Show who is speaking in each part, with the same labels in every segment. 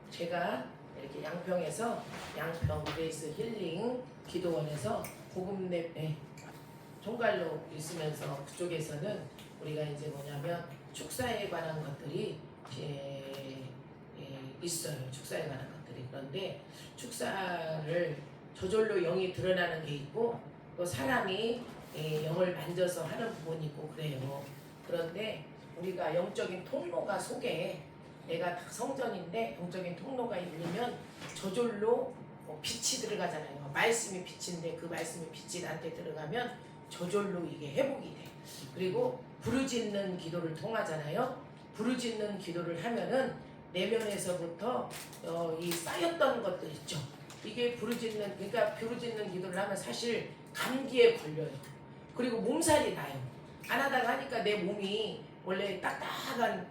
Speaker 1: 제가 이렇게 양평에서 양평 그레이스 힐링 기도원에서 복음랩 총괄로 있으면서 그쪽에서는 우리가 이제 뭐냐면 축사에 관한 것들이 있어요. 축사에 관한 것들이. 그런데 축사를 저절로 영이 드러나는 게 있고 또 사람이 영을 만져서 하는 부분이 있고 그래요. 그런데 우리가 영적인 통로가 속에 내가 딱 성전인데 영적인 통로가 열리면 저절로 빛이 들어가잖아요. 말씀이 빛인데 그 말씀이 빛이 나한테 들어가면 저절로 이게 회복이 돼. 그리고 부르짖는 기도를 통하잖아요. 부르짖는 기도를 하면은 내면에서부터 이 쌓였던 것들 있죠. 이게 그러니까 부르짖는 기도를 하면 사실 감기에 걸려요. 그리고 몸살이 나요. 안 하다가 하니까 내 몸이 원래 딱딱한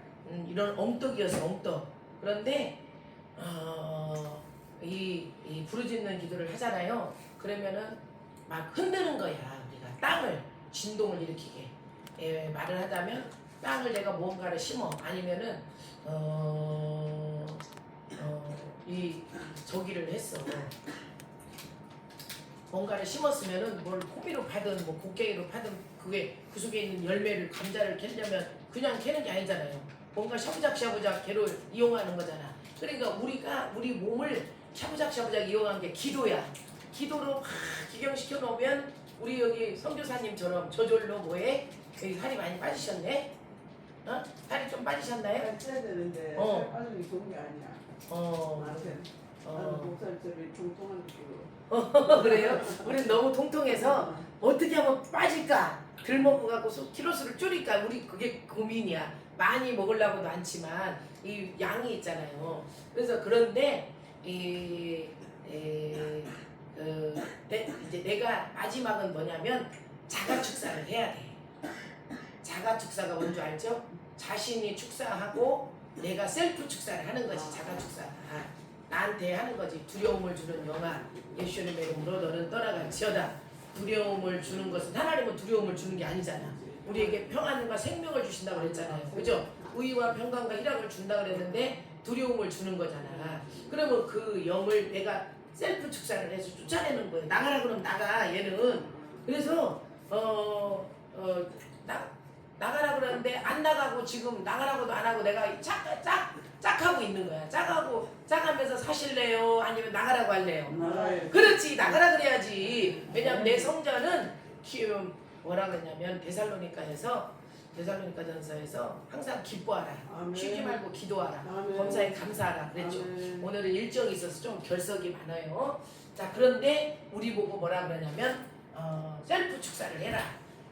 Speaker 1: 이런 엉떡이어서 엉떡. 그런데 이 부르짖는 기도를 하잖아요. 그러면은 막 흔드는 거야. 우리가 땅을 진동을 일으키게 말을 하자면 땅을 내가 무언가를 심어 아니면은 이 저기를 했어. 뭔가를 심었으면은 뭘 호미로 파든 뭐 곡괭이로 파든 그게 그 속에 있는 열매를 감자를 캐려면 그냥 캐는 게 아니잖아요. 뭔가 샤부작 개로 이용하는 거잖아. 그러니까 우리가 우리 몸을 샤부작 이용한 게 기도야. 기도로 막 기경시켜 놓으면 우리 여기 선교사님처럼 저절로 뭐해? 여기 살이 많이 빠지셨네? 살이 좀 빠지셨나요?
Speaker 2: 살 쪄야 되는데 살 빠지는 게 좋은 게 아니야. 나는 목살처럼 통통한 느낌으로.
Speaker 1: 그래요? 우리는 너무 통통해서 어떻게 하면 빠질까? 덜 먹어갖고 키로수를 줄일까? 우리 그게 고민이야. 많이 먹으려고도 않지만 이 양이 있잖아요. 그래서 그런데 이제 내가 마지막은 뭐냐면 자가 축사를 해야 돼. 자가 축사가 뭔지 알죠? 자신이 축사하고 내가 셀프 축사를 하는 것이 자가 축사다. 나한테 하는 거지. 두려움을 주는 영아 예수님의 이름으로 너는 떠나갈지어다. 두려움을 주는 것은 하나님은 두려움을 주는 게 아니잖아. 우리에게 평안과 생명을 주신다고 그랬잖아요. 그죠? 의와 평강과 희락을 준다고 그랬는데 두려움을 주는 거잖아. 그러면 그 영을 내가 셀프 축사를 해서 쫓아내는 거예요. 나가라 그러면 나가 얘는. 그래서 나가라 그러는데 안 나가고 지금 나가라고도 안 하고 내가 짝하고 있는 거야. 짝하면서 사실래요? 아니면 나가라고 할래요?
Speaker 2: 나가요.
Speaker 1: 그렇지, 나가라 그래야지. 왜냐면 내 성전은 뭐라 그러냐면 데살로니가전서에서 항상 기뻐하라.
Speaker 2: 아멘.
Speaker 1: 쉬지 말고 기도하라.
Speaker 2: 아멘.
Speaker 1: 범사에 감사하라 그랬죠.
Speaker 2: 아멘.
Speaker 1: 오늘은 일정이 있어서 좀 결석이 많아요. 자, 그런데 우리 보고 뭐라 그러냐면 셀프 축사를 해라.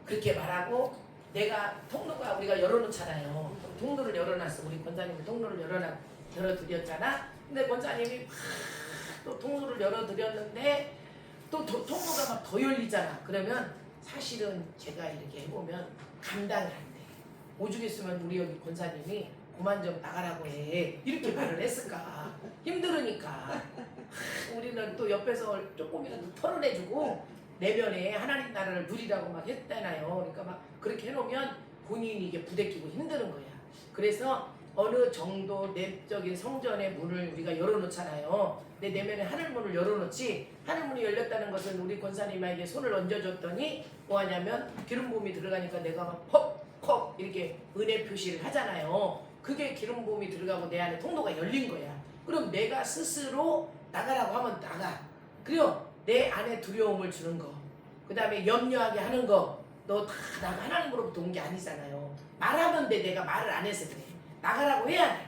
Speaker 1: 그렇게 말하고 내가 통로가 우리가 열어놓잖아요. 통로를 열어놨어. 우리 권사님이 통로를 열어드렸잖아. 근데 권사님이 또 통로를 열어드렸는데 또 통로가 막 더 열리잖아. 그러면 사실은 제가 이렇게 해보면 감당이 안 돼. 오죽했으면 우리 여기 권사님이 그만 좀 나가라고 해. 이렇게 말을 했을까. 힘들으니까. 우리는 또 옆에서 조금이라도 털어내주고 내면에 하나님 나라를 누리라고 막 했잖아요. 그러니까 막 그렇게 해놓으면 본인이 이게 부대끼고 힘드는 거야. 그래서 어느 정도 내적인 성전의 문을 우리가 열어놓잖아요. 내 내면에 하늘문을 열어놓지. 하늘문이 열렸다는 것은 우리 권사님에게 손을 얹어줬더니 뭐하냐면 기름부음이 들어가니까 내가 막 퍽퍽 이렇게 은혜 표시를 하잖아요. 그게 기름부음이 들어가고 내 안에 통로가 열린 거야. 그럼 내가 스스로 나가라고 하면 나가. 그리고 내 안에 두려움을 주는 거, 그 다음에 염려하게 하는 거, 너 다 나가 하나님으로부터 온 게 아니잖아요. 말하면 돼. 내가 말을 안 해서 그래. 나가라고 해야 돼.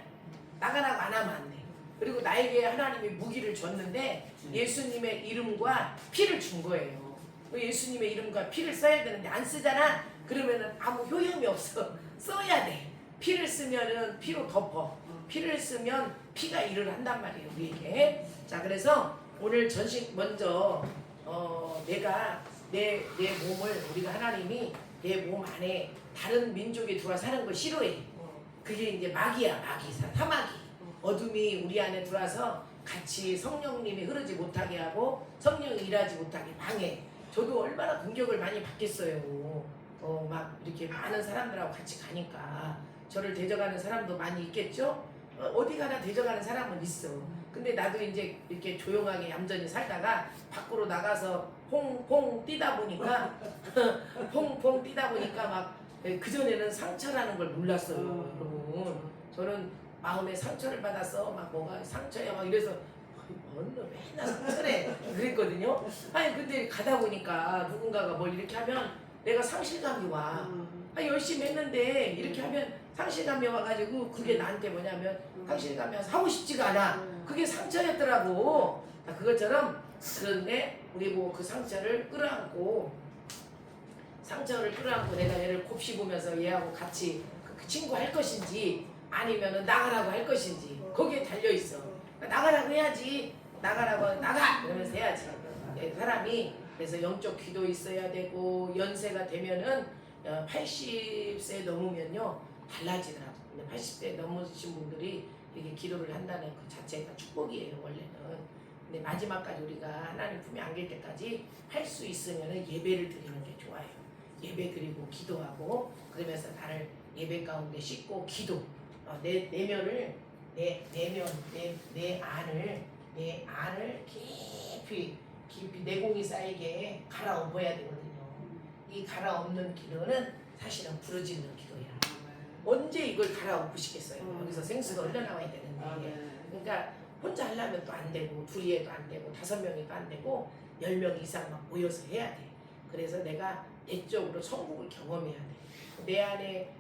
Speaker 1: 나가라고 안 하면 안 돼. 그리고 나에게 하나님이 무기를 줬는데 예수님의 이름과 피를 준 거예요. 예수님의 이름과 피를 써야 되는데 안 쓰잖아. 그러면은 아무 효용이 없어. 써야 돼. 피를 쓰면은 피로 덮어. 피를 쓰면 피가 일을 한단 말이에요, 우리에게. 자, 그래서 오늘 전식 먼저 내가 내 몸을 우리가 하나님이 내 몸 안에 다른 민족이 들어와 사는 걸 싫어해. 그게 이제 마귀야, 사마귀. 어둠이 우리 안에 들어와서 같이 성령님이 흐르지 못하게 하고 성령이 일하지 못하게 방해. 저도 얼마나 공격을 많이 받겠어요. 막 이렇게 많은 사람들하고 같이 가니까 저를 대적하는 사람도 많이 있겠죠. 어디 가나 대적하는 사람은 있어. 근데 나도 이제 이렇게 조용하게 얌전히 살다가 밖으로 나가서 퐁퐁 뛰다 보니까 퐁퐁 뛰다 보니까 막 그전에는 상처라는 걸 몰랐어요. 여러분. 저는 마음에 상처를 받았어. 막 뭐가 상처야 막 이래서 뭔 맨날 상처래 그랬거든요. 아니 근데 가다 보니까 누군가가 뭘 이렇게 하면 내가 상실감이 와. 열심히 했는데 이렇게 하면 상실감이 와가지고 그게 나한테 뭐냐면 상실감이 와서 하고 싶지가 않아. 그게 상처였더라고. 그것처럼 그런데 우리 뭐 그 상처를 끌어안고 내가 얘를 곱씹으면서 얘하고 같이 그 친구 할 것인지 아니면은 나가라고 할 것인지 거기에 달려 있어. 나가라고 해야지. 나가라고 나가 그러면서 해야지. 사람이 그래서 영적 귀도 있어야 되고 연세가 되면은 80세 넘으면요 달라지더라고. 근데 80세 넘으신 분들이 이렇게 기도를 한다는 그 자체가 축복이에요 원래는. 근데 마지막까지 우리가 하나님 품에 안길 때까지 할 수 있으면 예배를 드리는 게 좋아요. 예배 드리고 기도하고 그러면서 나를 예배 가운데 씻고 기도 내 내면을 내 안을 깊이 내공이 쌓이게 갈아엎어야 되거든요. 이 갈아엎는 기도는 사실은 부르짖는 기도야. 언제 이걸 갈아엎으시겠어요? 여기서 생수가 흘러나와야 되는데. 그러니까 혼자 하려면 또 안 되고 둘이 해도 안 되고 5명이 또 안 되고 10명 이상 막 모여서 해야 돼. 그래서 내가 내적으로 천국을 경험해야 돼. 내 안에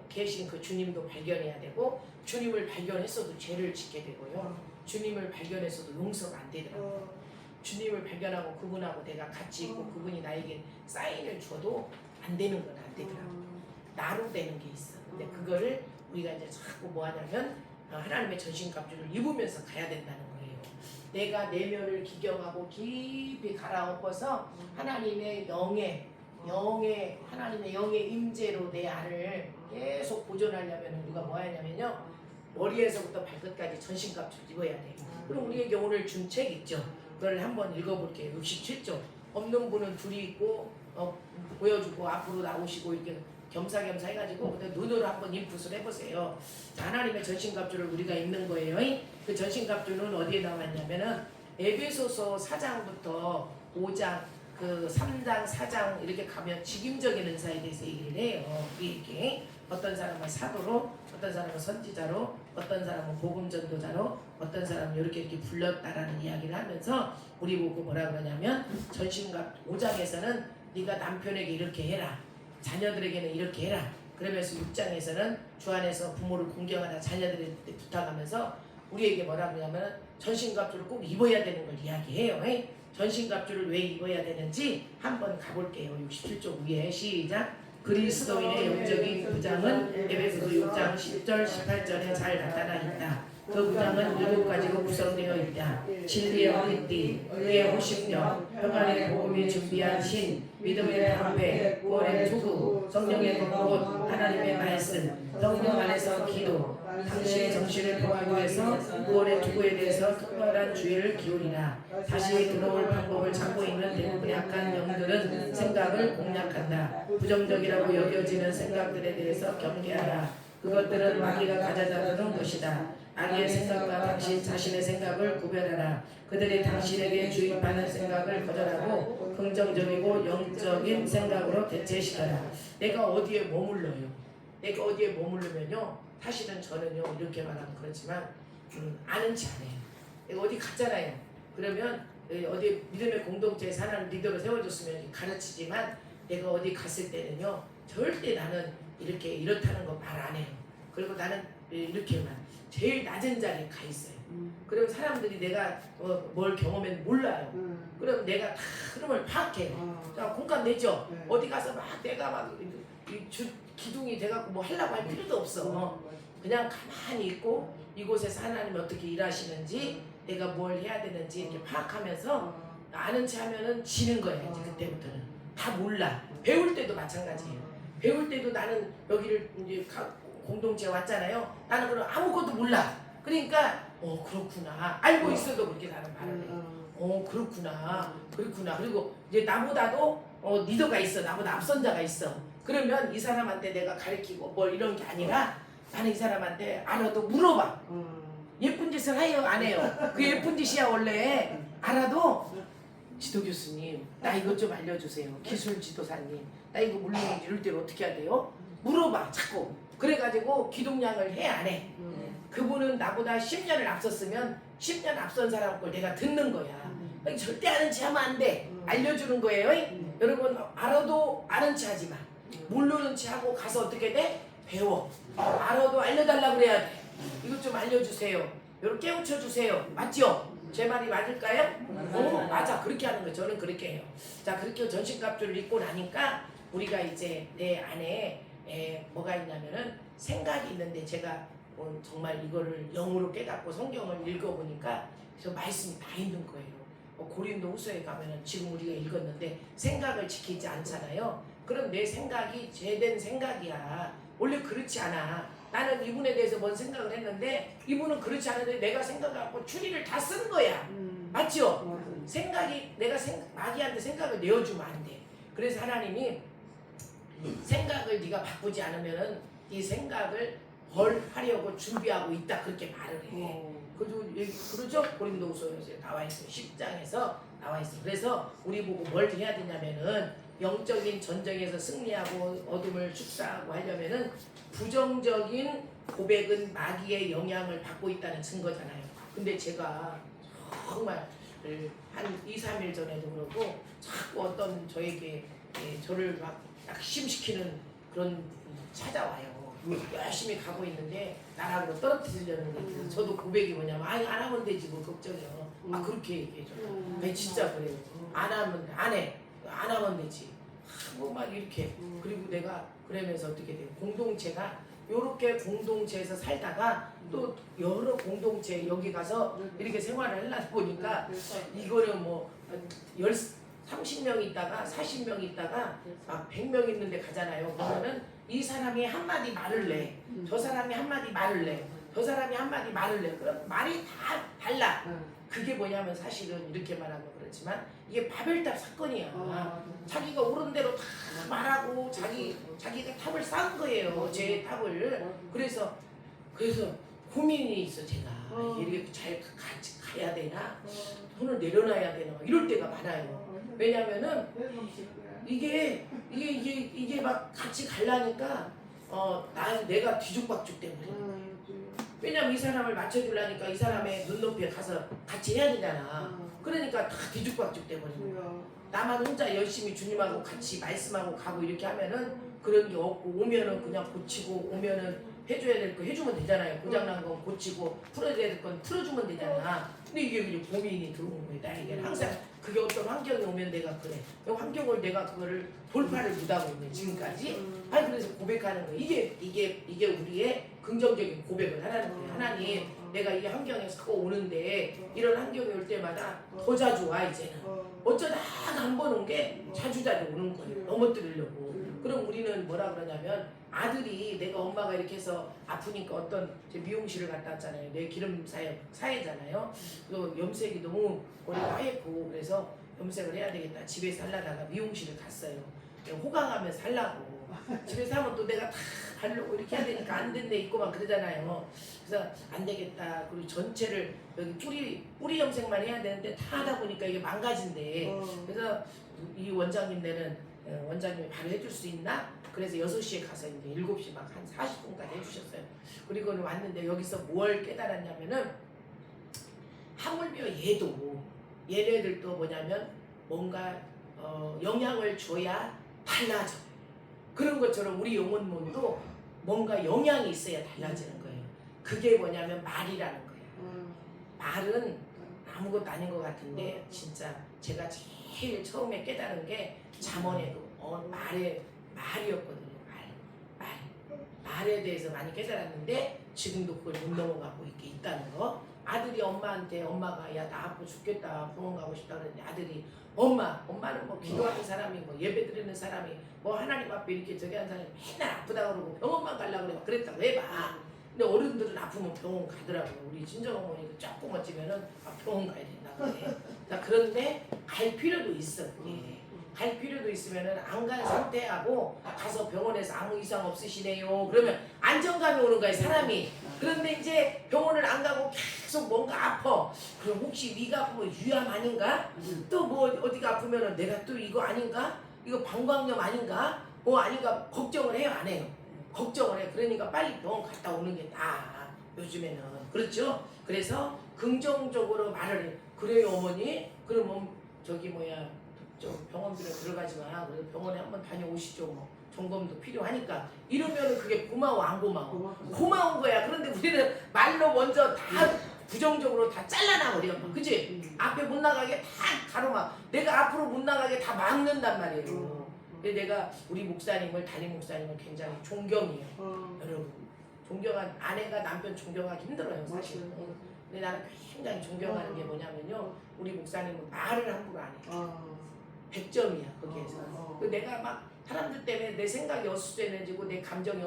Speaker 1: 계신 그 주님도 발견해야 되고 주님을 발견했어도 죄를 짓게 되고요. 주님을 발견했어도 용서가 안 되더라고요. 주님을 발견하고 그분하고 내가 같이 있고 그분이 나에게 사인을 줘도 안 되는 건 안 되더라고요. 나로 되는 게 있어. 근데 그거를 우리가 이제 자꾸 뭐 하냐면 하나님의 전신갑주를 입으면서 가야 된다는 거예요. 내가 내면을 기경하고 깊이 갈아엎어서 하나님의 하나님의 영의 임재로 내 안을 계속 보존하려면 우리가 뭐 하냐면요. 머리에서부터 발끝까지 전신갑주를 입어야 돼. 그럼 우리에게 오늘 준 책 있죠. 그걸 한번 읽어볼게요. 67쪽. 없는 분은 둘이 있고 보여주고 앞으로 나오시고 이렇게 겸사겸사 해가지고 눈으로 한번 인풋을 해보세요. 하나님의 전신갑주를 우리가 입는 거예요. 그 전신갑주는 어디에 나왔냐면은 에베소서 4장부터 5장 그 3장 4장 이렇게 가면 직임적인 은사에 대해서 얘기를 해요. 이게 어떤 사람은 사도로, 어떤 사람은 선지자로, 어떤 사람은 복음 전도자로, 어떤 사람은 이렇게 불렀다라는 이야기를 하면서 우리 보고 뭐라 그러냐면 전신갑 5장에서는 네가 남편에게 이렇게 해라. 자녀들에게는 이렇게 해라. 그러면서 6장에서는 주 안에서 부모를 공경하라 자녀들한테 부탁하면서 우리에게 뭐라 그러냐면 전신갑주를 꼭 입어야 되는 걸 이야기해요. 전신갑주를 왜 입어야 되는지 한번 가볼게요. 67쪽 위에 시작. 그리스도인의 영적인 부장은 에베소서 6장 10절 18절에 잘 나타나 있다. 그 부장은 7가지로 구성되어 있다. 진리의 허리띠, 의의 호심력, 평안의 복음이 준비한 신, 믿음의 방패, 구원의 투구, 성령의 덕꽃, 하나님의 말씀, 성령 안에서 기도, 당신의 정신을 보호하기 위해서 구원의 투구에 대해서 특별한 주의를 기울이라. 다시 들어올 방법을 찾고 있는 대부분의 악한 영들은 생각을 공략한다. 부정적이라고 여겨지는 생각들에 대해서 경계하라. 그것들은 마귀가 가져다주는 것이다. 악의 생각과 당신 자신의 생각을 구별하라. 그들이 당신에게 주입하는 생각을 거절하고 긍정적이고 영적인 생각으로 대체시켜라. 내가 어디에 머물러요? 내가 어디에 머물르면요. 사실은 저는요 이렇게 말하면 그렇지만 아는 체 안 해요. 내가 어디 갔잖아요. 그러면 어디 믿음의 공동체에 사는 리더로 세워줬으면 가르치지만 내가 어디 갔을 때는요 절대 나는 이렇게 이렇다는 거 말 안 해요. 그리고 나는 이렇게만 제일 낮은 자리에 가 있어요. 그럼 사람들이 내가 뭘 경험했는지 몰라요. 그럼 내가 다 흐름을 파악해요. 자, 공감 내죠?
Speaker 2: 네.
Speaker 1: 어디 가서 막 내가 막 기둥이 돼갖고 뭐 하려고 할 필요도 없어. 그냥 가만히 있고 이곳에서 하나님이 어떻게 일하시는지 내가 뭘 해야 되는지 이렇게 파악하면서 아는 체 하면은 지는 거예요. 이제 그때부터는 다 몰라. 배울 때도 마찬가지예요. 배울 때도 나는 여기를 이제 공동체에 왔잖아요. 나는 그럼 아무것도 몰라. 그러니까 그렇구나. 알고 있어도 그렇게 나는 말을 해. 그렇구나. 그리고 이제 나보다도 리더가 있어. 나보다 앞선자가 있어. 그러면 이 사람한테 내가 가르치고 뭘 이런 게 아니라 나는 이 사람한테 알아도 물어봐. 예쁜 짓을 해요 안 해요? 그 예쁜 짓이야 원래. 알아도 지도 교수님 나 이것 좀 알려주세요. 기술 지도사님 나 이거 물리는지 이럴 때는 어떻게 해야 돼요? 물어봐 자꾸. 그래가지고 기동량을 해 안 해? 그분은 나보다 10년을 앞섰으면 10년 앞선 사람 걸 내가 듣는 거야. 절대 아는 체 하면 안 돼. 알려주는 거예요. 여러분 알아도 아는 체 하지 마. 모르는 체 하고 가서 어떻게 돼? 배워. 알아도 알려달라고 그래야 돼. 이것 좀 알려주세요. 이렇게 깨우쳐 주세요. 맞죠? 제 말이 맞을까요? 맞아. 그렇게 하는 거예요. 저는 그렇게 해요. 자, 그렇게 전신갑주를 입고 나니까 우리가 이제 내 안에 뭐가 있냐면은 생각이 있는데 제가 정말 이거를 영으로 깨닫고 성경을 읽어보니까 저 말씀이 다 있는 거예요. 고린도 후서에 가면은 지금 우리가 읽었는데 생각을 지키지 않잖아요. 그럼 내 생각이 죄된 생각이야. 원래 그렇지 않아. 나는 이분에 대해서 뭔 생각을 했는데 이분은 그렇지 않은데 내가 생각하고 추리를 다 쓴 거야. 맞죠? 생각이 내가 마귀한테 생각을 내어주면 안 돼. 그래서 하나님이 생각을 네가 바꾸지 않으면은 이 생각을 벌하려고 준비하고 있다 그렇게 말을 해. 그러죠? 고린도후서에 나와 있어요. 10장에서 나와 있어. 그래서 우리 보고 뭘 해야 되냐면은 영적인 전쟁에서 승리하고 어둠을 축사하고 하려면은 부정적인 고백은 마귀의 영향을 받고 있다는 증거잖아요. 근데 제가 정말 한 2, 3일 전에도 그러고 자꾸 어떤 저에게 저를 막 낙심시키는 그런 분이 찾아와요. 열심히 가고 있는데 나락으로 떨어뜨리려는 게 있어요. 저도 고백이 뭐냐면 아니 안 하면 되지 뭐 걱정이요. 그렇게 얘기해줘요. 아니 진짜 그래요. 안 하면 안 해. 안 하면 되지. 뭐 막 이렇게. 그리고 내가 그러면서 어떻게 돼요? 공동체가 요렇게 공동체에서 살다가 또 여러 공동체 여기 가서 이렇게 생활을 하려다 보니까 이거를 뭐 30명 있다가 40명 있다가 막 100명 있는데 가잖아요. 그러면은 이 사람이 한마디 말을 내. 저 사람이 한마디 말을 내. 저 사람이 한마디 말을 내. 그럼 말이 다 달라. 그게 뭐냐면 사실은 이렇게 말하면 그렇지만 이게 바벨탑 사건이야. 자기가 옳은 대로 다 말하고 자기가 탑을 쌓은 거예요. 제 탑을. 그래서 고민이 있어 제가. 이렇게 잘 같이 가야 되나? 돈을 내려놔야 되나? 이럴 때가 많아요. 왜냐면은 이게 막 같이 가려니까 내가 뒤죽박죽 때문에. 왜냐면 이 사람을 맞춰주려니까 이 사람의 눈높이에 가서 같이 해야 되잖아. 그러니까 다 뒤죽박죽 때문에. 나만 혼자 열심히 주님하고 같이 말씀하고 가고 이렇게 하면은 그런 게 없고 오면은 그냥 고치고 오면은 해줘야 될 거 해주면 되잖아요. 고장난 건 고치고 풀어야 될 건 풀어주면 되잖아. 근데 이게 고민이 들어오는 거예요. 나에게는 항상 그게 어떤 환경이 오면 내가 그래. 이 환경을 내가 그거를 돌파를 못하고 있는 지금까지. 아니 그래서 고백하는 거예요. 이게 우리의 긍정적인 고백을 하라는 거예요. 하나님, 내가 이 환경에서 오는데 이런 환경이 올 때마다 더 자주 와 이제는. 어쩌다 한 번 온 게 자주 오는 거예요. 넘어뜨리려고. 그럼 우리는 뭐라 그러냐면 아들이 내가 엄마가 이렇게 해서 아프니까 어떤 미용실을 갔다 왔잖아요. 내 기름 사회잖아요. 그 염색이 너무 머리가 하얗고 그래서 염색을 해야 되겠다. 집에서 하려다가 미용실을 갔어요. 호강하면서 하려고. 집에서 하면 또 내가 다 하려고 이렇게 해야 되니까 안 된대 있고 막 그러잖아요. 그래서 안 되겠다. 그리고 전체를 여기 뿌리 염색만 해야 되는데 다 하다 보니까 이게 망가진대. 그래서 이 원장님네는 원장님이 바로 해줄 수 있나? 그래서 6시에 가서 이제 7시 막 한 40분까지 해주셨어요. 그리고는 왔는데 여기서 뭘 깨달았냐면은 하물며 얘네들도 뭐냐면 뭔가 영향을 줘야 달라져. 그런 것처럼 우리 영혼몬도 뭔가 영향이 있어야 달라지는 거예요. 그게 뭐냐면 말이라는 거예요. 말은 아무것도 아닌 것 같은데 진짜 제가 제일 처음에 깨달은 게 잠언에도 말이었거든요. 말에 대해서 많이 깨달았는데 지금도 그걸 못 넘어가고 있다는 거. 아들이 엄마한테 엄마가 야 나 아파 죽겠다 병원 가고 싶다 그랬는데 아들이 엄마는 뭐 기도하는 사람이 뭐 예배 드리는 사람이 뭐 하나님 앞에 이렇게 저기 하는 사람이 맨날 아프다 그러고 병원만 가려고 그래 그랬다고 해봐. 근데 어른들은 아프면 병원 가더라고요. 우리 친정어머니도 조금 어찌면은 병원 가야 된다고 해. 자, 그런데 갈 필요도 있어. 그게. 갈 필요도 있으면은 안 간 상태하고 가서 병원에서 아무 이상 없으시네요. 그러면 안정감이 오는 거예요, 사람이. 그런데 이제 병원을 안 가고 계속 뭔가 아파. 그럼 혹시 위가 아프면 위암 아닌가? 또 뭐 어디가 아프면은 내가 또 이거 아닌가? 이거 방광염 아닌가? 뭐 아닌가? 걱정을 해요, 안 해요? 걱정을 해. 그러니까 빨리 병원 갔다 오는 게 나아. 요즘에는. 그렇죠? 그래서 긍정적으로 말을 해. 그래요, 어머니? 그럼 저기 뭐야, 저 병원비로 들어가지 마. 그래서 병원에 한번 다녀오시죠. 뭐 점검도 필요하니까. 이러면은 그게 고마워, 안 고마워? 고마운 거야. 그런데 우리는 말로 먼저 다 부정적으로 다 잘라놔 버려. 그치? 앞에 못 나가게 다 가로막. 내가 앞으로 못 나가게 다 막는단 말이에요. 근데 내가 우리 목사님을, 담임 목사님을 굉장히 존경해요. 여러분. 존경한, 아내가 남편 존경하기 힘들어요, 사실. 근데 나는 굉장히 존경하는 게 뭐냐면요. 우리 목사님은 말을 함부로 안 해요. 100점이야, 거기에서. 그 내가 막 사람들 때문에 내 생각이 어수선해지고 내 감정이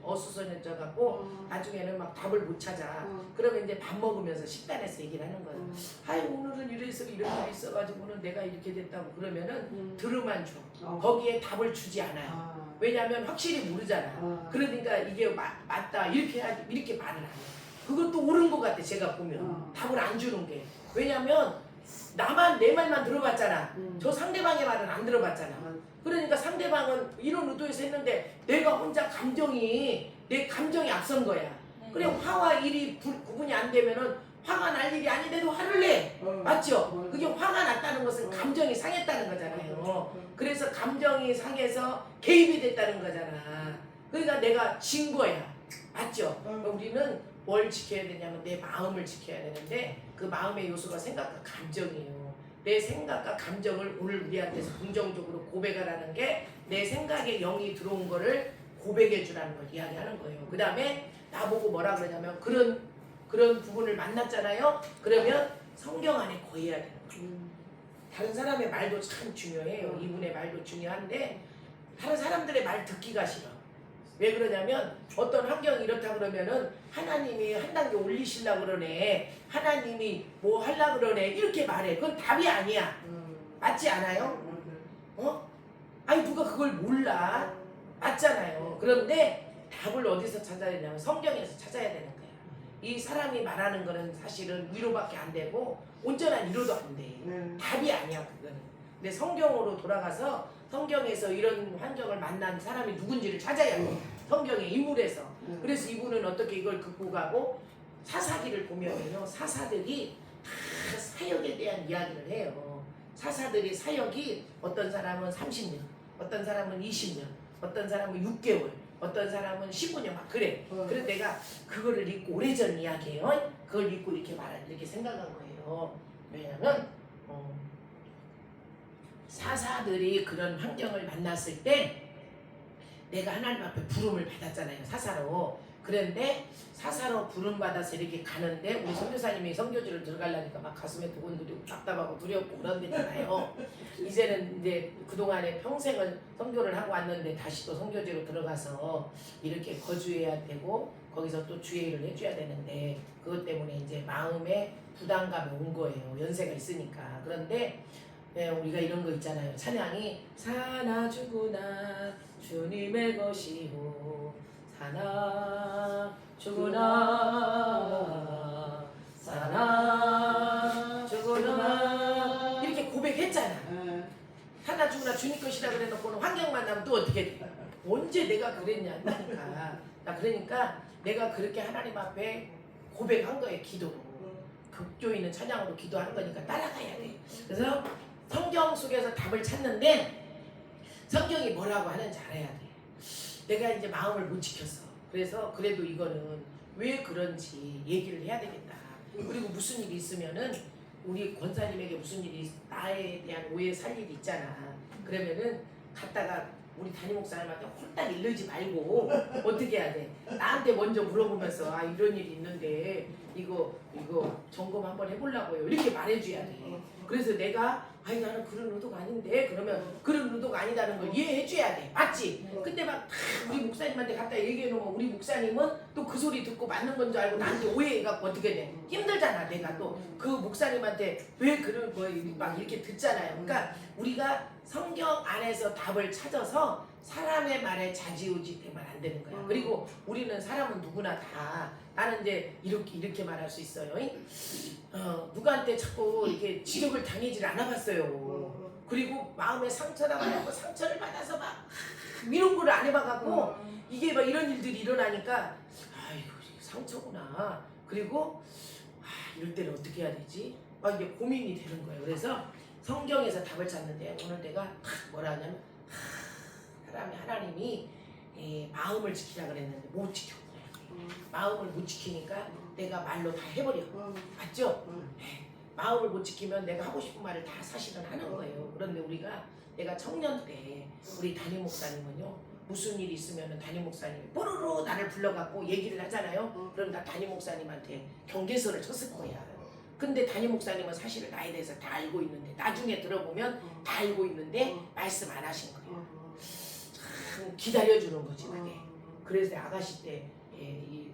Speaker 1: 어수선해져 갖고 나중에는 막 답을 못 찾아. 그러면 이제 밥 먹으면서 식단에서 얘기를 하는 거예요. 아이 오늘은 이래서 이런 일이 있어가지고는 내가 이렇게 됐다고. 그러면은 들으만 줘. 거기에 답을 주지 않아요. 왜냐하면 확실히 모르잖아. 그러니까 이게 맞다 이렇게 해야지, 이렇게 말을 안 해. 그것도 옳은 것 같아, 제가 보면. 답을 안 주는 게. 왜냐면 나만 내 말만 들어봤잖아. 저 상대방의 말은 안 들어봤잖아. 그러니까 상대방은 이런 의도에서 했는데 내가 혼자 내 감정이 앞선 거야. 그래 화와 일이 구분이 안 되면은 화가 날 일이 아닌데도 화를 내. 맞죠? 그게 화가 났다는 것은 감정이 상했다는 거잖아요. 그래서 감정이 상해서 개입이 됐다는 거잖아. 그러니까 내가 진 거야. 맞죠? 우리는 뭘 지켜야 되냐면 내 마음을 지켜야 되는데 그 마음의 요소가 생각과 감정이에요. 내 생각과 감정을 오늘 우리한테서 긍정적으로 고백하라는 게 내 생각에 영이 들어온 거를 고백해 주라는 걸 이야기하는 거예요. 그 다음에 나보고 뭐라 그러냐면 그런 부분을 만났잖아요. 그러면 성경 안에 거해야 되는 거예요. 다른 사람의 말도 참 중요해요. 이분의 말도 중요한데 다른 사람들의 말 듣기가 싫어. 왜 그러냐면 어떤 환경이 이렇다 그러면은 하나님이 한 단계 올리시려고 그러네. 하나님이 뭐 하려고 그러네. 이렇게 말해. 그건 답이 아니야. 맞지 않아요? 아니 누가 그걸 몰라. 맞잖아요. 그런데 답을 어디서 찾아야 되냐면 성경에서 찾아야 되는 거야. 이 사람이 말하는 거는 사실은 위로밖에 안 되고 온전한 위로도 안 돼. 답이 아니야 그거는. 근데 성경으로 돌아가서 성경에서 이런 환경을 만난 사람이 누군지를 찾아야 돼. 성경의 인물에서. 그래서 이분은 어떻게 이걸 극복하고 사사기를 보면요. 사사들이 다 사역에 대한 이야기를 해요. 사사들이 사역이 어떤 사람은 30년, 어떤 사람은 20년, 어떤 사람은 6개월, 어떤 사람은 15년 막 그래. 그래서 내가 그거를 읽고 오래전 이야기예요. 그걸 읽고 이렇게 생각한 거예요. 왜냐면 사사들이 그런 환경을 만났을 때 내가 하나님 앞에 부름을 받았잖아요. 사사로. 그런데 사사로 부름 받아서 이렇게 가는데 우리 선교사님이 선교지를 들어가려니까 막 가슴에 두근두리고 답답하고 두렵고 그런 데잖아요. 이제는 이제 그동안에 평생을 선교를 하고 왔는데 다시 또 선교지로 들어가서 이렇게 거주해야 되고 거기서 또 주의를 해줘야 되는데 그것 때문에 이제 마음에 부담감이 온 거예요. 연세가 있으니까. 그런데 우리가 이런 거 있잖아요. 찬양이 사나 죽으나 주님의 것이요 사나 죽으나 사나 죽으나 이렇게 고백했잖아. 사나 죽으나 주님 것이라 그래놓고는 환경 만나면 또 어떻게 돼? 언제 내가 그랬냐 그러니까 내가 그렇게 하나님 앞에 고백한 거예요. 기도로. 극조 있는 찬양으로 기도하는 거니까 따라가야 돼. 그래서 성경 속에서 답을 찾는데 성경이 뭐라고 하는지 알아야 돼. 내가 이제 마음을 못 지켰어. 그래서 그래도 이거는 왜 그런지 얘기를 해야 되겠다. 그리고 무슨 일이 있으면은 우리 권사님에게 무슨 일이 나에 대한 오해 살 일이 있잖아. 그러면은 갔다가 우리 담임 목사님한테 홀딱 일르지 말고 어떻게 해야 돼? 나한테 먼저 물어보면서 이런 일이 있는데 이거 이거 점검 한번 해보려고요. 이렇게 말해줘야 돼. 그래서 내가 아니 나는 그런 의도가 아닌데 그러면 그런 의도가 아니다는 걸 이해해줘야 돼. 맞지? 근데 막 우리 목사님한테 갖다 얘기해놓으면 우리 목사님은 또 그 소리 듣고 맞는 건 줄 알고 나한테 오해해갖고 어떻게 돼? 힘들잖아. 내가 또 그 목사님한테 왜 그런 거 막 이렇게 듣잖아요. 그러니까 우리가 성경 안에서 답을 찾아서 사람의 말에 좌지우지 되면 안 되는 거야. 그리고 우리는 사람은 누구나 다 나는 이제 이렇게 말할 수 있어요. 누구한테 자꾸 이렇게 지적을 당하지를 않아봤어요. 그리고 마음에 상처가 받고 상처를 받아서 막 이런 거를 안 해봐갖고 이게 막 이런 일들이 일어나니까 아이고 상처구나. 그리고 이럴 때는 어떻게 해야 되지? 막 이게 고민이 되는 거예요. 그래서 성경에서 답을 찾는데 오늘 내가 뭐라 하냐면 하나님이 마음을 지키라 그랬는데 못 지켜. 마음을 못 지키니까 내가 말로 다 해버려. 맞죠? 마음을 못 지키면 내가 하고 싶은 말을 다 사실은 하는 거예요. 그런데 내가 청년 때 우리 담임 목사님은요 무슨 일이 있으면 담임 목사님이 뽀로로 나를 불러갖고 얘기를 하잖아요. 그럼 나 담임 목사님한테 경계서를 쳤을 거야. 근데 담임 목사님은 사실을 나에 대해서 다 알고 있는데 나중에 들어보면 다 알고 있는데 말씀 안 하신 거예요. 참 기다려주는 거지 그게. 그래서 아가씨 때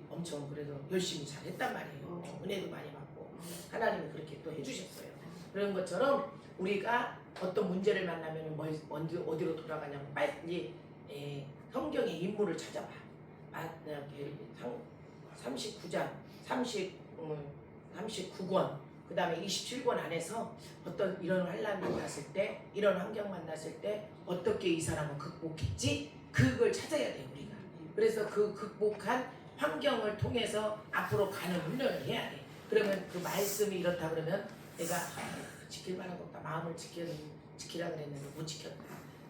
Speaker 1: 엄청 그래도 열심히 잘했단 말이에요. 은혜도 많이 받고 하나님이 그렇게 또 해주셨어요. 그런 것처럼 우리가 어떤 문제를 만나면 어디로 돌아가냐면 빨리 성경의 인물을 찾아봐. 39장 39권 그 다음에 27권 안에서 어떤 이런 환란이 만났을 때 이런 환경 만났을 때 어떻게 이 사람은 극복했지? 그걸 찾아야 돼요 우리가. 그래서 그 극복한 환경을 통해서 앞으로 가는 훈련을 해야 돼. 그러면 그 말씀이 이렇다 그러면 내가 지킬 만한 것다 마음을 지키라 그랬는데 못 지켰다.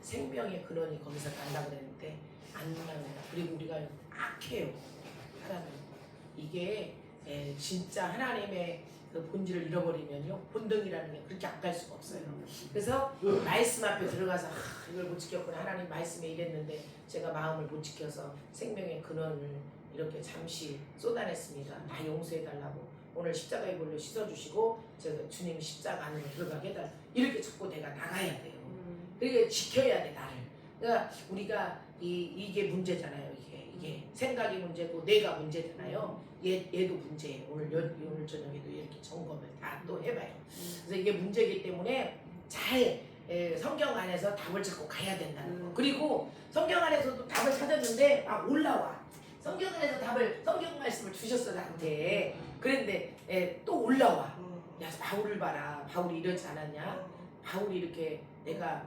Speaker 1: 생명의 근원이 거기서 난다 그랬는데 안 난다. 그리고 우리가 악해요. 사람은 이게 진짜 하나님의 그 본질을 잃어버리면요 본능이라는 게 그렇게 안 갈 수가 없어요. 그래서 말씀 앞에 들어가서 이걸 못 지켰구나. 하나님 말씀에 이랬는데 제가 마음을 못 지켜서 생명의 근원을 이렇게 잠시 쏟아냈습니다. 나 용서해달라고. 오늘 십자가의 볼로 씻어주시고 제가 주님 십자가 안으로 들어가게 해달라. 이렇게 자꾸 내가 나가야 돼요. 그러니까 지켜야 돼 나를. 그러니까 우리가 이게 문제잖아요. 이게 생각이 문제고 뇌가 문제잖아요. 얘도 문제예요. 오늘 저녁에도 이렇게 점검을 다 또 해봐요. 그래서 이게 문제이기 때문에 잘 성경 안에서 답을 찾고 가야 된다는 거. 그리고 성경 안에서도 답을 찾았는데 막 올라와. 성경 안에서 성경 말씀을 주셨어 나한테. 그런데 또 올라와. 야 바울을 봐라. 바울이 이러지 않았냐? 바울이 이렇게 내가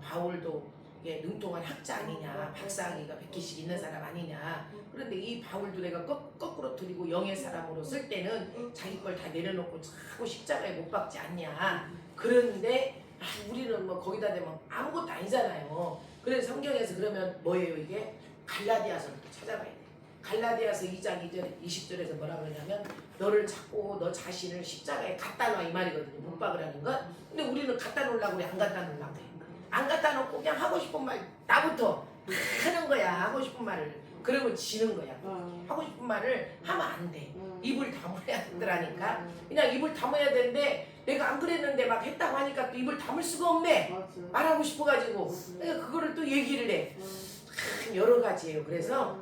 Speaker 1: 바울도 이게 능통한 학자 아니냐, 박사학위가 100개씩 있는 사람 아니냐. 그런데 이 바울도 내가 거꾸로 드리고 영의 사람으로 쓸 때는 자기 걸 다 내려놓고 자꾸 십자가에 못 박지 않냐. 그런데 우리는 뭐 거기다 대면 아무것도 아니잖아요. 그래서 성경에서 그러면 뭐예요 이게? 갈라디아서를 찾아봐야 돼. 갈라디아서 2장 2절 20절에서 뭐라 그러냐면 너를 자꾸 너 자신을 십자가에 갖다 놔 이 말이거든요. 못 박으라는 건. 근데 우리는 갖다 놓으려고 해, 안 갖다 놓으려고 해. 안 갖다 놓고 그냥 하고 싶은 말 나부터 하는 거야. 하고 싶은 말을. 그러면 지는 거야. 하고 싶은 말을 하면 안 돼. 입을 다물어야 되더라니까. 그냥 입을 다물어야 되는데 내가 안 그랬는데 막 했다고 하니까 또 입을 다물 수가 없네. 말하고 싶어가지고. 그러니까 그거를 또 얘기를 해. 참 여러 가지예요. 그래서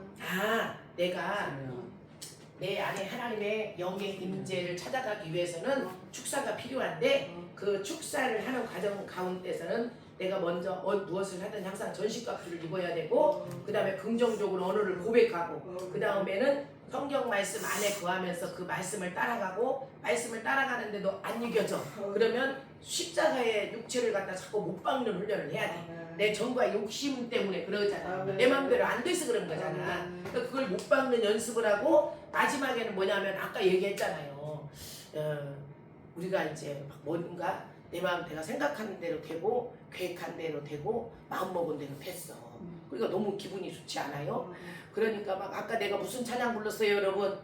Speaker 1: 내가 내 안에 하나님의 영의 임재를 찾아가기 위해서는 축사가 필요한데 그 축사를 하는 과정 가운데서는 내가 먼저 무엇을 하든 항상 전신갑주를 입어야 되고 그 다음에 긍정적으로 언어를 고백하고 그 다음에는 성경 말씀 안에 거하면서 그 말씀을 따라가고 말씀을 따라가는데도 안 이겨져. 그러면 십자가의 육체를 갖다 자꾸 못 박는 훈련을 해야 돼. 내 정과 욕심 때문에 그러잖아. 내 마음대로 안 돼서 그런 거잖아. 그러니까 그걸 못 박는 연습을 하고 마지막에는 뭐냐면 아까 얘기했잖아요. 우리가 이제 뭔가 내 마음 내가 생각하는 대로 되고 계획한 대로 되고 마음먹은 대로 됐어. 그러니까 너무 기분이 좋지 않아요? 그러니까 막 아까 내가 무슨 찬양 불렀어요 여러분?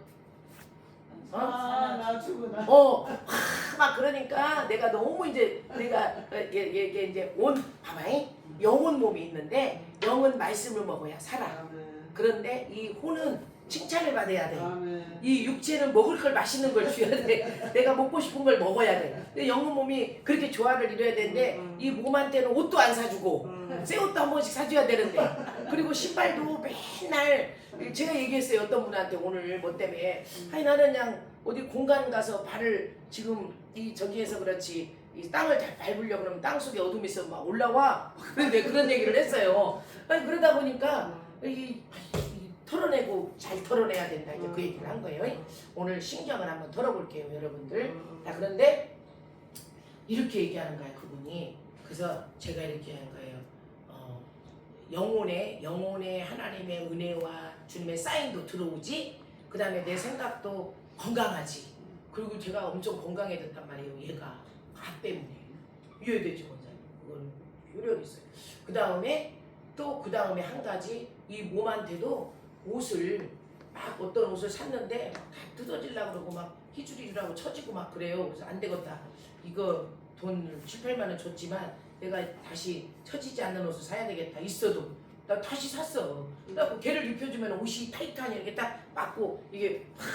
Speaker 2: 나 죽으나.
Speaker 1: 막 그러니까 내가 너무 이제 내가 이게 이제 봐봐요. 영혼 몸이 있는데 영은 말씀을 먹어야 살아. 그런데 이 혼은 칭찬을 받아야 돼.
Speaker 2: 아멘.
Speaker 1: 이 육체는 먹을 걸 맛있는 걸 줘야 돼. 내가 먹고 싶은 걸 먹어야 돼. 근데 영혼 몸이 그렇게 조화를 이뤄야 되는데 이 몸한테는 옷도 안 사주고 새 옷도 한 번씩 사줘야 되는데 그리고 신발도 맨날 제가 얘기했어요. 어떤 분한테 오늘 뭐 때문에 아니 나는 그냥 어디 공간 가서 발을 지금 이 저기에서 그렇지 이 땅을 잘 밟으려고 그러면 땅 속에 어둠이 있으면 막 올라와. 그런데 그런 얘기를 했어요. 아니 그러다 보니까 이 털어내고 잘 털어내야 된다 이제 그 얘기를 한 거예요. 오늘 신경을 한번 털어볼게요 여러분들. 자 그런데 이렇게 얘기하는 거야 그분이. 그래서 제가 이렇게 하는 거예요. 영혼에 하나님의 은혜와 주님의 사인도 들어오지. 그 다음에 내 생각도 건강하지. 그리고 제가 엄청 건강해졌단 말이에요. 얘가 가 때문에 이해되죠 원장님. 그건 효력이 있어요. 그 다음에 한 가지 이 몸한테도 옷을 막 어떤 옷을 샀는데 다 뜯어지려고 그러고 막 희주리주라고 처지고 막 그래요. 그래서 안 되겠다. 이거 돈 7, 8만 원 줬지만 내가 다시 처지지 않는 옷을 사야 되겠다. 있어도 나 다시 샀어. 그래갖고 걔를 입혀주면 옷이 타이트하니 이렇게 딱 맞고 이게 팍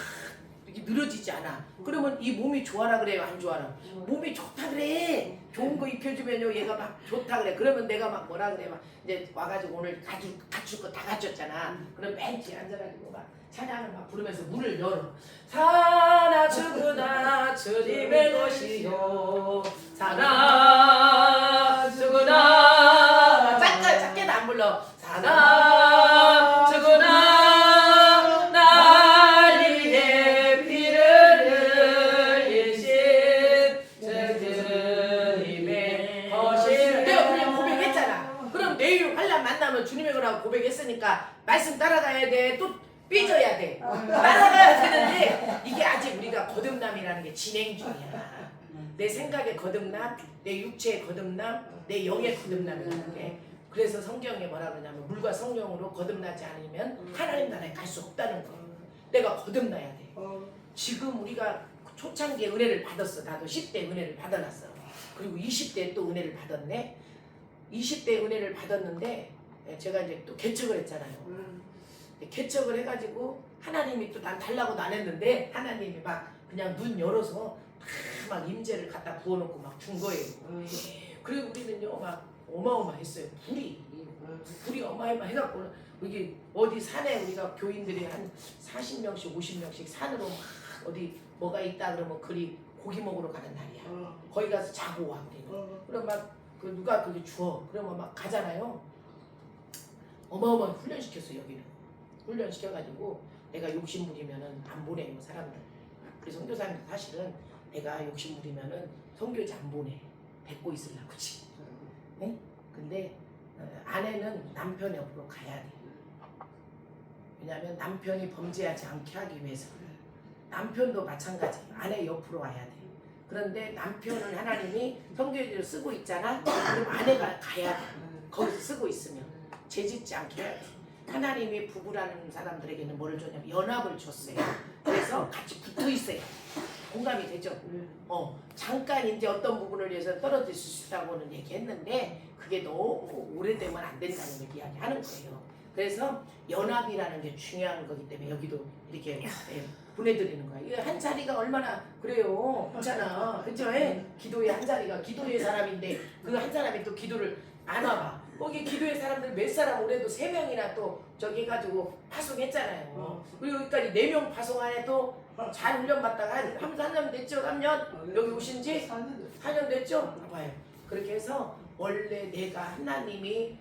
Speaker 1: 이렇게 늘어지지 않아. 그러면 이 몸이 좋아라 그래요? 안 좋아라? 몸이 좋다 그래. 좋은 거 입혀주면요 얘가 막 좋다 그래. 그러면 내가 막 뭐라 그래. 막 이제 와가지고 오늘 갖출 거 다 갖췄잖아. 그럼 벤치에 앉아가지고 막 찬양을 막 부르면서 문을 열어. 사나 죽으나 주님의 것이요. 사나 죽으나 작게도 안 불러. 사나 죽으나 날 위해 피를 흘리신 주님의 것이요. 내가 그냥 고백했잖아. 그럼 내일 환란 만나면 주님의 거라고 고백했으니까 말씀 따라가야 돼. 또 삐져야 돼. 따라가야 되는데 이게 아직 우리가 거듭남이라는 게 진행 중이야. 내 생각의 거듭남, 내 육체의 거듭남, 내 영의 거듭남이라는 게. 그래서 성경에 뭐라 그러냐면 물과 성령으로 거듭나지 않으면 하나님 나라에 갈 수 없다는 거. 내가 거듭나야 돼. 지금 우리가 초창기에 은혜를 받았어. 나도 10대 은혜를 받아놨어. 그리고 20대에 또 은혜를 받았네. 20대 은혜를 받았는데 제가 이제 또 개척을 했잖아요. 개척을 해가지고 하나님이 또 난 달라고도 안 했는데 하나님이 막 그냥 눈 열어서 막 임재를 갖다 부어놓고 막 준 거예요. 그리고 우리는요 막 어마어마했어요. 불이 어마어마해갖고 이게 어디 산에 우리가 교인들이 한 40명씩 50명씩 산으로 막 어디 뭐가 있다 그러면 그리 고기 먹으러 가는 날이야. 거기 가서 자고 와 우리는. 그럼 막 그 누가 그게 주워. 그러면 막 가잖아요. 어마어마하게 훈련시켰어 여기는. 훈련시켜가지고 내가 욕심부리면은 안 보내요 사람들. 우리 선교사님들 사실은 내가 욕심부리면은 선교지 안 보내. 뱉고 있으려고 그치. 네? 근데 아내는 남편 옆으로 가야 돼. 왜냐하면 남편이 범죄하지 않게 하기 위해서. 남편도 마찬가지. 아내 옆으로 와야 돼. 그런데 남편은 하나님이 선교지로 쓰고 있잖아. 그럼 아내가 가야 돼. 거기서 쓰고 있으면 죄짓지 않게 해야 돼. 하나님이 부부라는 사람들에게는 뭐를 줬냐면 연합을 줬어요. 그래서 같이 붙어 있어요. 공감이 되죠? 잠깐 이제 어떤 부분을 위해서 떨어질 수 있다고는 얘기했는데 그게 너무 오래되면 안 된다는 걸 이야기하는 거예요. 그래서 연합이라는 게 중요한 거기 때문에 여기도 이렇게 보내드리는 거예요. 이게 한 자리가 얼마나 그래요. 괜찮아. 그죠? 기도의 한 자리가 기도의 사람인데 그 한 사람이 또 기도를 안 와봐. 거기 기도의 사람들 몇 사람 올해도 3명이나 또 저기 해가지고 파송했잖아요. 그리고 여기까지 4명 파송 안에 또 잘 훈련받다가 한 3년 됐죠? 3년? 여기 오신 지? 4년 됐죠? 봐봐요. 그렇게 해서 원래 내가 하나님이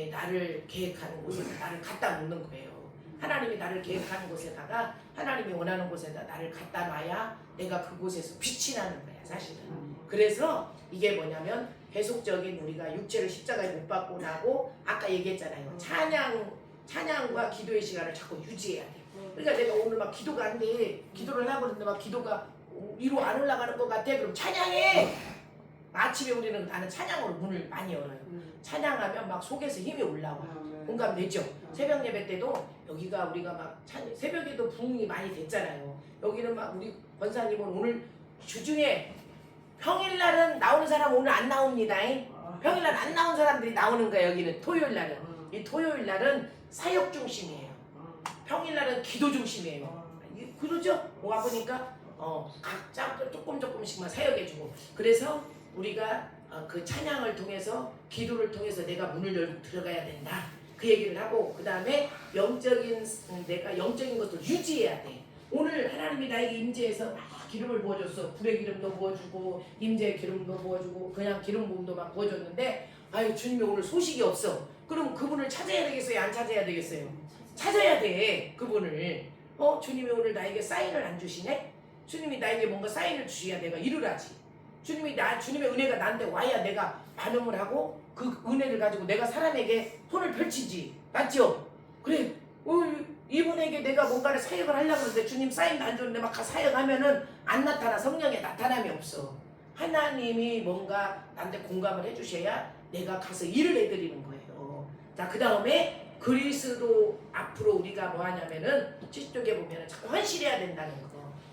Speaker 1: 나를 계획하는 곳에 나를 갖다 놓는 거예요. 하나님이 나를 계획하는 곳에다가 하나님이 원하는 곳에다 나를 갖다 놔야 내가 그곳에서 빛이 나는 거야 사실은. 그래서 이게 뭐냐면 계속적인 우리가 육체를 십자가에 못 박고 나고 아까 얘기했잖아요. 찬양과 기도의 시간을 자꾸 유지해야 돼. 그러니까 내가 오늘 막 기도가 안 돼. 기도를 하고 있는데 막 기도가 위로 안 올라가는 것 같아. 그럼 찬양해. 아침에 우리는 나는 찬양으로 문을 많이 열어요. 찬양하면 막 속에서 힘이 올라와. 공감되죠? 새벽 예배 때도 여기가 우리가 막 새벽에도 부흥이 많이 됐잖아요. 여기는 막 우리 권사님은 오늘 주중에 평일날은 나오는 사람 오늘 안 나옵니다. 평일날 안 나온 사람들이 나오는 거야. 여기는 토요일날은. 이 토요일날은 사역 중심이에요. 평일날은 기도 중심이에요. 그러죠? 와 보니까 각자 조금씩만 사역해주고 그래서 우리가 그 찬양을 통해서 기도를 통해서 내가 문을 열고 들어가야 된다 그 얘기를 하고 그 다음에 내가 영적인 것을 유지해야 돼. 오늘 하나님이 나에게 임재해서 막 기름을 부어줬어. 불의 기름도 부어주고 임재의 기름도 부어주고 그냥 기름 부음도 막 부어줬는데 아유 주님이 오늘 소식이 없어. 그럼 그분을 찾아야 되겠어요? 안 찾아야 되겠어요? 찾아야 돼 그분을. 주님이 오늘 나에게 사인을 안 주시네? 주님이 나에게 뭔가 사인을 주셔야 내가 일을 하지. 주님의 은혜가 나한테 와야 내가 반응을 하고 그 은혜를 가지고 내가 사람에게 손을 펼치지. 맞죠? 그래. 이분에게 내가 뭔가를 사역을 하려고 하는데 주님 사인도 안 줬는데 막 사역하면은 안 나타나. 성령의 나타남이 없어. 하나님이 뭔가 나한테 공감을 해주셔야 내가 가서 일을 해드리는 거예요. 자, 그 다음에 그리스도 앞으로 우리가 뭐 하냐면은 70쪽에 보면은 자꾸 헌신해야 된다는 거.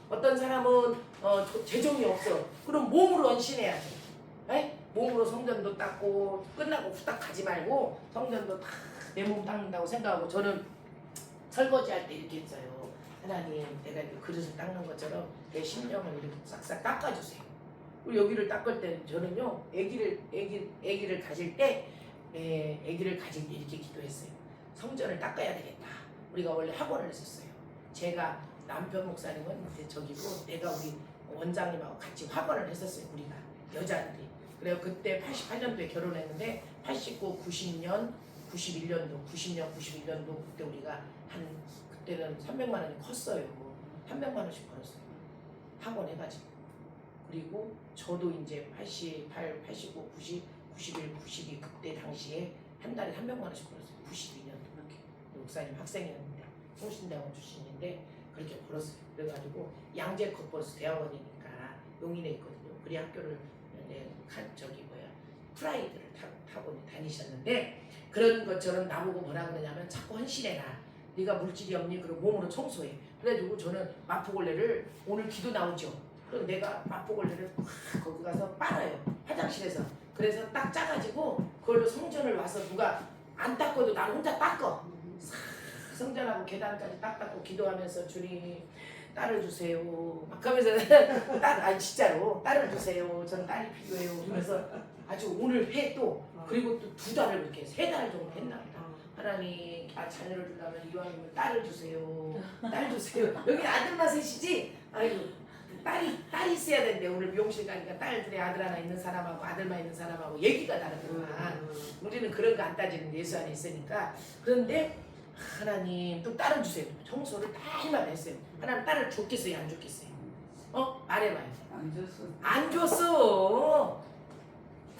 Speaker 1: 어떤 사람은 재정이 없어. 그럼 몸으로 헌신해야 돼. 에? 몸으로 성전도 닦고 끝나고 후딱 가지 말고 성전도 다 내 몸 닦는다고 생각하고 저는 설거지할 때 이렇게 했어요. 하나님 내가 이렇게 그릇을 닦는 것처럼 내 심령을 이렇게 싹싹 닦아주세요. 그리고 여기를 닦을 때 저는요 아기를 가질 때 이렇게 기도했어요. 성전을 닦아야 되겠다. 우리가 원래 학원을 했었어요. 제가 남편 목사님은 이제 저기고 내가 우리 원장님하고 같이 학원을 했었어요. 우리가 여자들이. 그래서 그때 88년도에 결혼했는데 89, 90년, 91년도, 90년, 91년도 그때 우리가 그때는 300만 원이 컸어요. 300만 원씩 벌었어요. 학원 해가지고. 그리고 저도 이제 88, 89, 90, 91, 92 그때 당시에 한 달에 300만 원씩 벌었어요. 92년도 그렇게. 목사님 학생이었는데 성신대학원 출신인데 그렇게 벌었어요. 그래가지고 양재 컵버스 대학원이니까 용인에 있거든요. 그리 학교를 프라이드를 타고 다니셨는데 그런 것처럼 나보고 뭐라 그러냐면 자꾸 헌신해라. 네가 물질이 없니? 그리고 몸으로 청소해. 그래가지고 저는 마포골레를 오늘 기도 나오죠. 그럼 내가 마포골레를 거기 가서 빨아요. 화장실에서. 그래서 딱 짜가지고 그걸로 성전을 와서 누가 안 닦아도 나는 혼자 닦어. 성전하고 계단까지 딱 닦고 기도하면서 주님 딸을 주세요. 막 하면서 진짜로 딸을 주세요. 저는 딸이 필요해요. 그래서 아주 오늘 회 또 그리고 또 2달을 그렇게 3달 정도 했나 보다. 하나님 자녀를 주려면 이왕이면 딸을 주세요. 딸 주세요. 여기 아들만 셋이지. 아이고 딸이 있어야 되는데 오늘 미용실 가니까 딸들의 아들 하나 있는 사람하고 아들만 있는 사람하고 얘기가 다르더만. 우리는 그런 거 안 따지는 예수 안에 있으니까. 그런데 하나님 또 딸을 주세요. 청소를 딸만 했어요. 하나님 딸을 줬겠어요? 안 줬겠어요? 말해봐요. 안 줬어.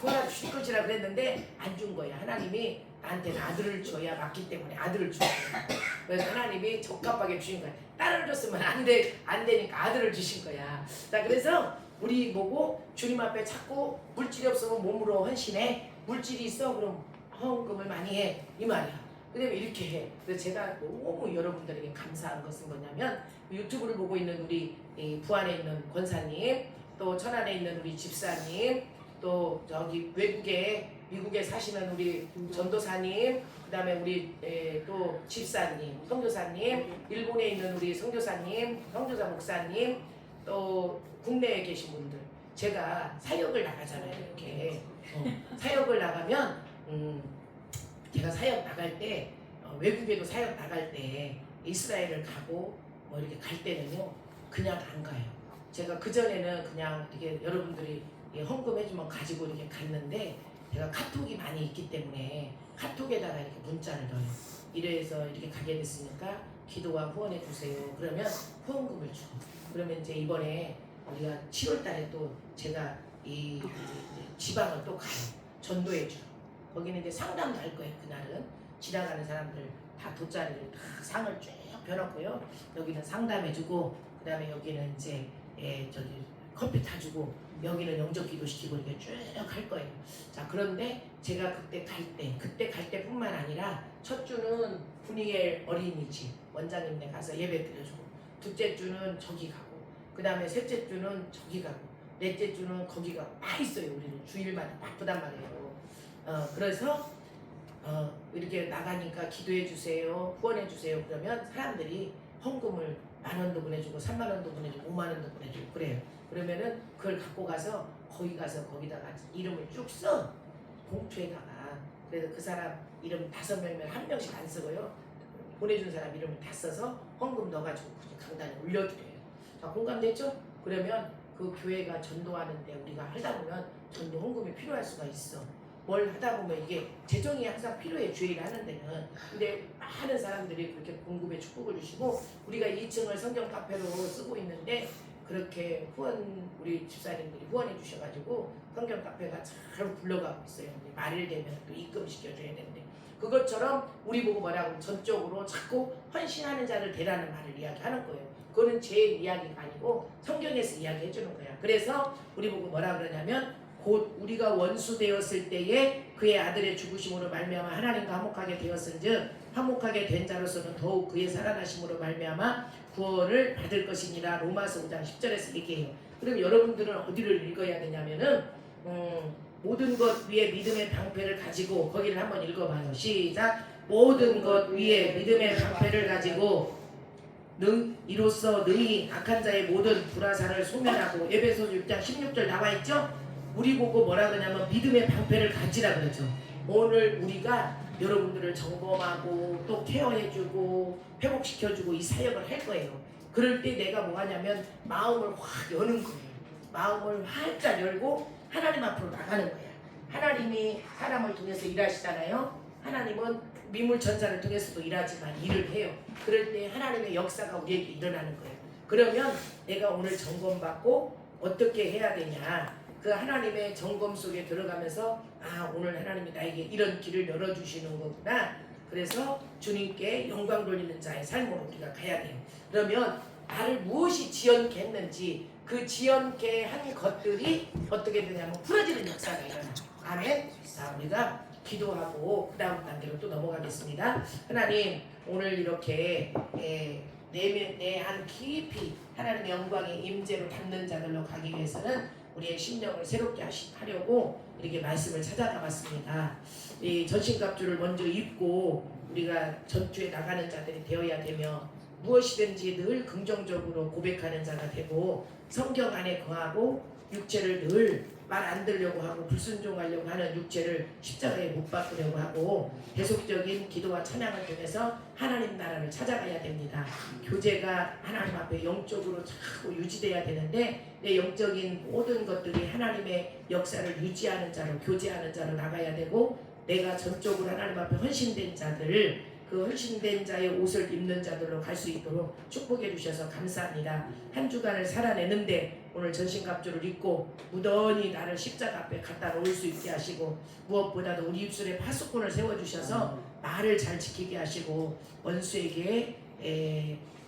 Speaker 1: 구하라 주실 것이라 그랬는데 안 준 거야. 하나님이 나한테는 아들을 줘야 맞기 때문에 아들을 준 거야. 그래서 하나님이 적합하게 주신 거야. 딸을 줬으면 안 되니까 아들을 주신 거야. 자, 그래서 우리 보고 주님 앞에 자꾸 물질이 없으면 몸으로 헌신해. 물질이 있어 그럼 헌금을 많이 해. 이 말이야. 그다음에 이렇게 해. 그래서 제가 너무 여러분들에게 감사한 것은 뭐냐면 유튜브를 보고 있는 우리 부안에 있는 권사님, 또 천안에 있는 우리 집사님, 또 저기 미국에 사시는 우리 전도사님, 그다음에 우리 또 집사님, 선교사님, 일본에 있는 우리 선교사님, 선교사 목사님, 또 국내에 계신 분들, 제가 사역을 나가잖아요. 이렇게 사역을 나가면 제가 사역 나갈 때 외국에도 사역 나갈 때 이스라엘을 가고 뭐 이렇게 갈 때는요 그냥 안 가요. 제가 그 전에는 그냥 이게 여러분들이 헌금해주면 가지고 이렇게 갔는데 제가 카톡이 많이 있기 때문에 카톡에다가 이렇게 문자를 넣어요. 이래서 이렇게 가게 됐으니까 기도와 후원해 주세요. 그러면 후원금을 주고 그러면 이제 이번에 우리가 7월달에 또 제가 이 지방을 또 가요. 전도해 주러. 거기는 이제 상담도 할 거예요. 그날은 지나가는 사람들 다 돗자리를 다 상을 쭉 펴놓고요. 여기는 상담해주고 그 다음에 여기는 이제 저기 커피 타주고 여기는 영적 기도시키고 이렇게 쭉 할 거예요. 자, 그런데 제가 그때 갈 때뿐만 아니라 첫 주는 분이엘 어린이집 원장님네 가서 예배 드려주고 둘째 주는 저기 가고 그 다음에 셋째 주는 저기 가고 넷째 주는 거기 가고 다 있어요. 우리는 주일마다 바쁘단 말이에요. 그래서 이렇게 나가니까 기도해 주세요, 후원해 주세요. 그러면 사람들이 헌금을 10,000원도 보내주고 30,000원도 보내주고 50,000원도 보내주고 그래요. 그러면은 그걸 갖고 가서 거기 가서 거기다가 이름을 쭉 써, 봉투에다가. 그래서 그 사람 이름 5명이면 1명씩 안 쓰고요. 보내준 사람 이름을 다 써서 헌금 넣어가지고 강단에 올려드려요. 자, 공감됐죠? 그러면 그 교회가 전도하는데 우리가 하다 보면 전도 헌금이 필요할 수가 있어. 뭘 하다 보면 이게 재정이 항상 필요해, 주일을 하는 데는. 근데 많은 사람들이 그렇게 공급에 축복을 주시고 우리가 2층을 성경 카페로 쓰고 있는데 그렇게 우리 집사님들이 후원해 주셔가지고 성경 카페가 잘 굴러가고 있어요. 말일 되면 또 입금시켜줘야 되는데 그것처럼 우리 보고 뭐라고 전적으로 자꾸 헌신하는 자를 대라는 말을 이야기하는 거예요. 그거는 제 이야기가 아니고 성경에서 이야기해 주는 거야. 그래서 우리 보고 뭐라 그러냐면 곧 우리가 원수 되었을 때에 그의 아들의 죽으심으로 말미암아 하나님과 화목하게 되었은즉 화목하게 된 자로서는 더욱 그의 살아나심으로 말미암아 구원을 받을 것이니라. 로마서 5장 10절에서 얘기해요. 그럼 여러분들은 어디를 읽어야 되냐면은 모든 것 위에 믿음의 방패를 가지고, 거기를 한번 읽어봐요. 시작. 모든 것 위에 믿음의 방패를 가지고 이로써 능히 악한 자의 모든 불화살을 소멸하고. 에베소서 6장 16절 나와있죠. 우리 보고 뭐라 그러냐면 믿음의 방패를 가지라 그러죠. 오늘 우리가 여러분들을 점검하고 또 케어해주고 회복시켜주고 이 사역을 할 거예요. 그럴 때 내가 뭐 하냐면 마음을 확 여는 거예요. 마음을 활짝 열고 하나님 앞으로 나가는 거야. 하나님이 사람을 통해서 일하시잖아요. 하나님은 미물천사를 통해서도 일하지만 일을 해요. 그럴 때 하나님의 역사가 우리에게 일어나는 거예요. 그러면 내가 오늘 점검받고 어떻게 해야 되냐, 그 하나님의 점검 속에 들어가면서 오늘 하나님이 나에게 이런 길을 열어주시는 거구나. 그래서 주님께 영광 돌리는 자의 삶으로 우리가 가야 돼요. 그러면 나를 무엇이 지연케 했는지 그 지연케 한 것들이 어떻게 되냐면 풀어지는 역사가 일어나요. 아멘. 자, 우리가 기도하고 그 다음 단계로 또 넘어가겠습니다. 하나님, 오늘 이렇게 내 안 깊이 하나님의 영광의 임재로 닿는 자들로 가기 위해서는 우리의 심령을 새롭게 하려고 이렇게 말씀을 찾아가 봤습니다. 이 전신갑주를 먼저 입고 우리가 전투에 나가는 자들이 되어야 되며 무엇이든지 늘 긍정적으로 고백하는 자가 되고 성경 안에 거하고 육체를 늘 말 안 들려고 하고 불순종하려고 하는 육체를 십자가에 못 박으려고 하고 계속적인 기도와 찬양을 통해서 하나님 나라를 찾아가야 됩니다. 교제가 하나님 앞에 영적으로 자꾸 유지돼야 되는데 내 영적인 모든 것들이 하나님의 역사를 유지하는 자로, 교제하는 자로 나가야 되고 내가 전적으로 하나님 앞에 헌신된 자들, 그 헌신된 자의 옷을 입는 자들로 갈 수 있도록 축복해 주셔서 감사합니다. 한 주간을 살아내는데 오늘 전신갑주를 입고 무던히 나를 십자가 앞에 갖다 놓을 수 있게 하시고 무엇보다도 우리 입술에 파수꾼을 세워주셔서 말을 잘 지키게 하시고 원수에게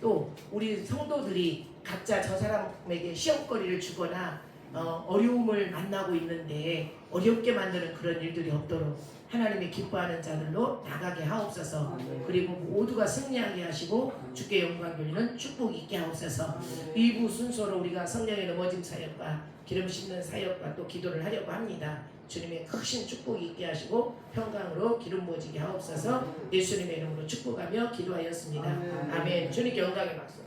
Speaker 1: 또 우리 성도들이 각자 저 사람에게 시험거리를 주거나 어려움을 만나고 있는데 어렵게 만드는 그런 일들이 없도록 하나님이 기뻐하는 자들로 나가게 하옵소서. 그리고 모두가 승리하게 하시고 주께 영광 돌리는 축복이 있게 하옵소서. 일부 순서로 우리가 성령의 넘어짐 사역과 기름 씻는 사역과 또 기도를 하려고 합니다. 주님의 크신 축복이 있게 하시고 평강으로 기름 부어지게 하옵소서. 예수님의 이름으로 축복하며 기도하였습니다. 아멘. 주님께 영광의 박수.